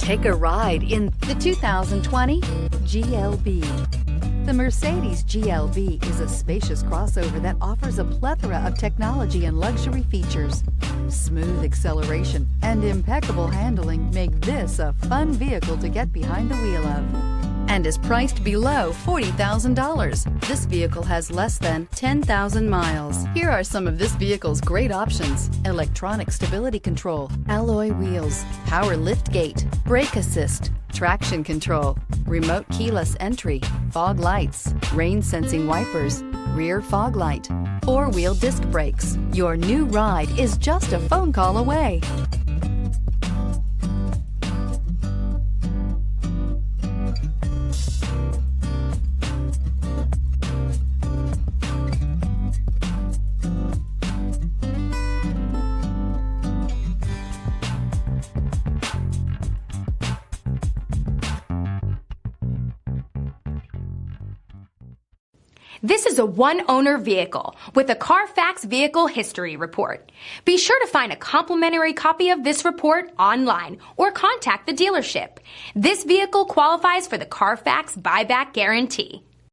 Take a ride in the 2020 GLB. The Mercedes GLB is a spacious crossover that offers a plethora of technology and luxury features. Smooth acceleration and impeccable handling make this a fun vehicle to get behind the wheel of, and is priced below $40,000. This vehicle has less than 10,000 miles. Here are some of this vehicle's great options: electronic stability control, alloy wheels, power liftgate, brake assist, traction control, remote keyless entry, fog lights, rain sensing wipers, rear fog light, four-wheel disc brakes. Your new ride is just a phone call away. This is a one-owner vehicle with a CARFAX Vehicle History Report. Be sure to find a complimentary copy of this report online or contact the dealership. This vehicle qualifies for the CARFAX Buyback Guarantee.